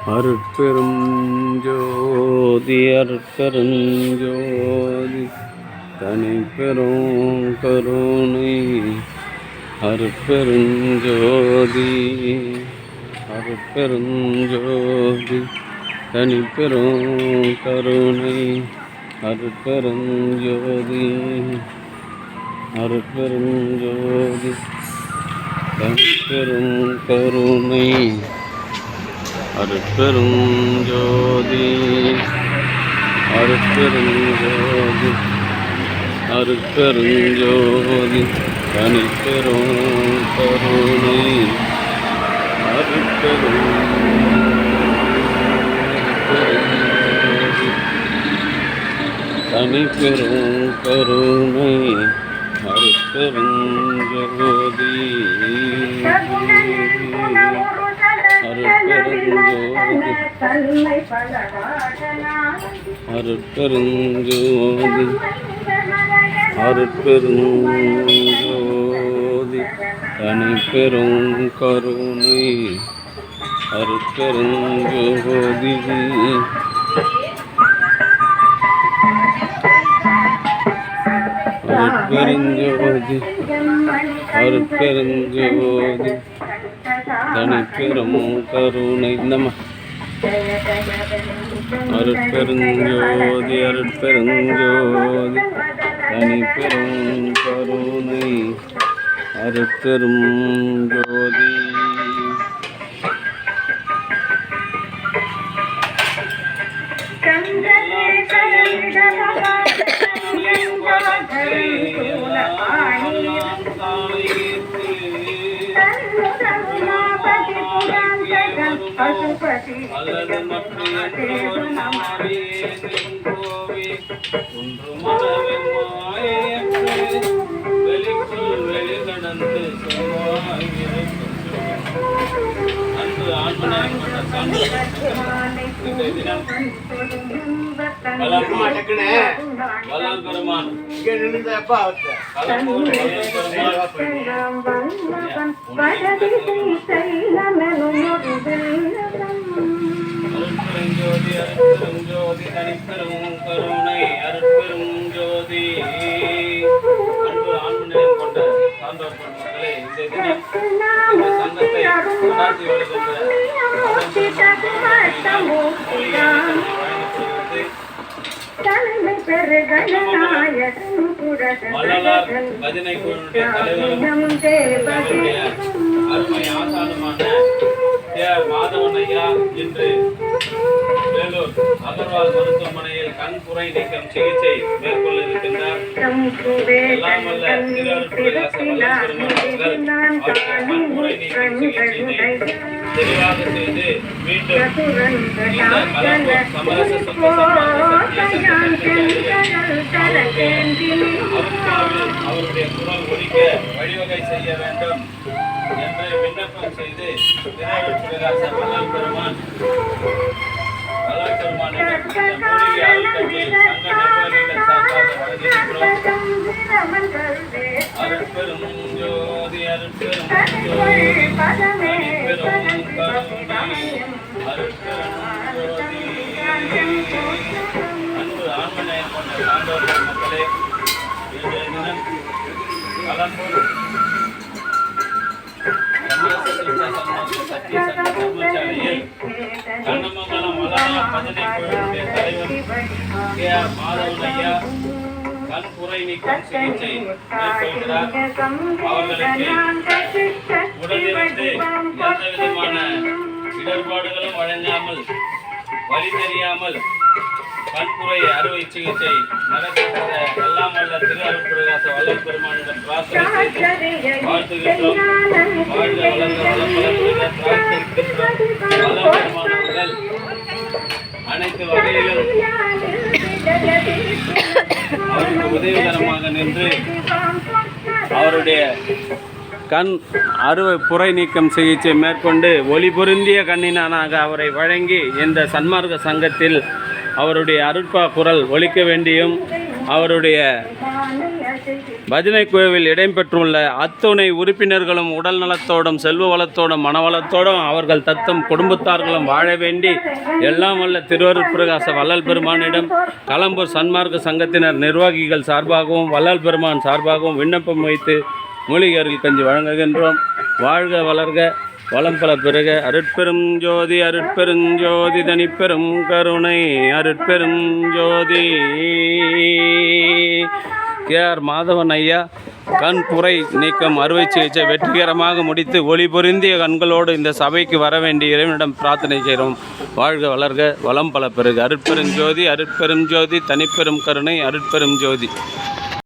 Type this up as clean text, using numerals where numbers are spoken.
அருட்பெரும் ஜோதி அருட்பெருஞ்சோதி தனிப்பெரும் கருணை அருட்பெருஞ்சோதி அருட்பெருஞ்சோதி தனிப்பெரும் கருணை அருட்பெருஞ்சோதி அருட்பெருஞ்சோதி தனிப்பெரும் கருணை அருட்பெருஞ்சோதி அருட்பெருஞ்சோதி அருட்பெருஞ்சோதி தனிப்பெரும் கருணை அருட்பெருஞ்சோதி தனிப்பெரும் கருணை அருட்பெருஞ்சோதி அருட்பெருஞ்சோதி அருட்பெருஞ்சோதி தனிப்பெரும் கருணை அருட்பெருஞ்சோதி அருட்பெருஞ்சோதி அருட்பெருஞ்சோதி தனிப்பெரும் கருணை இந்தம்மா அருட்பெருஞ்சோதி அருட்பெருஞ்சோதி தனிப்பெரும் கருணை அருட்பெரும் ஜோதி அருட்பெருஞ்சோதி தனிப்பெரும் கருணை அருட்பெருஞ்சோதி அன்பு ஆண்மனிதன் கொண்ட சான்றோர் மக்களே, இந்த தினம் இந்த சங்கத்தை நடாத்தி வருகின்ற வள்ளலார் பஜனை குழுவுடைய தலைவரும் அருமை ஆசானுமான மாதவன் ஐயா இன்று வேலூர் அகர்வால் மருத்துவமனையில் கண் புரை நீக்கம் சிகிச்சை மேற்கொள்ள இருக்கின்றார். எல்லாம் வல்ல திரு அருட்பெருஞ்சோதி பெருமாள் கண் புரை நீக்கம் சிகிச்சையினை தெளிவாக செய்து மீண்டும் இந்த கலம்பூர் சமரச அவருடைய குரல் ஒலிக்க வழிவகை செய்ய வேண்டும் என்று விண்ணப்பம் செய்து திருவருட்பிரகாச வள்ளல் பெருமான் அருட்பெருஞ்சோதி அருட்பெருஞ்சோதி அன்பு ஆண்மனையன் கொண்ட சான்றோர்கள் மக்களே, இன்றைய தினம் கலம்பூர் சத்திய சங்க தர்மசாலையில் கண்ணமங்கலம் வள்ளலார் பஜனை குழுவுடைய தலைவர் கே.ஆர். மாதவன் ஐயா கண் புரை நீக்கம் சிகிச்சை மேற்கொள்கிறார். அவர்களுக்கு உடனிருந்து எந்த விதமான இடர்பாடுகளும் வழங்காமல் வழி தெரியாமல் கண்புரை அறுவை சிகிச்சை நடத்துகிற எல்லாம் வல்ல திரு அருட்பிரகாச வள்ளல் பெருமானிடம் பிரார்த்தனை செய்து வாழ்த்துகின்றோம். வாழ்க வளர்ந்த வளர்ந்த பிரார்த்திக்கின்றோம். வள்ளல் பெருமானவர்கள் அனைத்து வகையிலும் அவருக்கு உதவிகரமாக நின்று அவருடைய கண் அறுவை புரை நீக்கம் சிகிச்சை மேற்கொண்டு ஒளி பொருந்திய கண்ணினானாக அவரை வழங்கி இந்த சன்மார்க்க சங்கத்தில் அவருடைய அருட்பா குரல் ஒலிக்க வேண்டியும் அவருடைய பஜனை குழுவில் இடம்பெற்றுள்ள அத்துணை உறுப்பினர்களும் உடல் நலத்தோடும் செல்வ வளத்தோடும் மனவளத்தோடும் அவர்கள் தத்தம் குடும்பத்தார்களும் வாழ வேண்டி எல்லாம் வல்ல திருவருட்பிரகாச வள்ளல் பெருமானிடம் களம்பூர் சன்மார்க்க சங்கத்தினர் நிர்வாகிகள் சார்பாகவும் வள்ளல் பெருமான் சார்பாகவும் விண்ணப்பம் வைத்து மூலிகையர்கள் கஞ்சி வழங்குகின்றோம். வாழ்க வளர்க வளம் பல பெருக. அருட்பெரும் ஜோதி அருட்பெரும் ஜோதி தனிப்பெரும் கருணை அருட்பெரும் ஜோதி. கே.ஆர். மாதவன் ஐயா கண் புரை நீக்கம் அறுவை சிகிச்சை வெற்றிகரமாக முடித்து ஒளி பொருந்திய கண்களோடு இந்த சபைக்கு வர வேண்டிய இறைவனிடம் பிரார்த்தனை செய்கிறோம். வாழ்க வளர்க வளம் பல பெருக. அருட்பெரும் ஜோதி அருட்பெரும் ஜோதி தனிப்பெரும் கருணை அருட்பெரும் ஜோதி.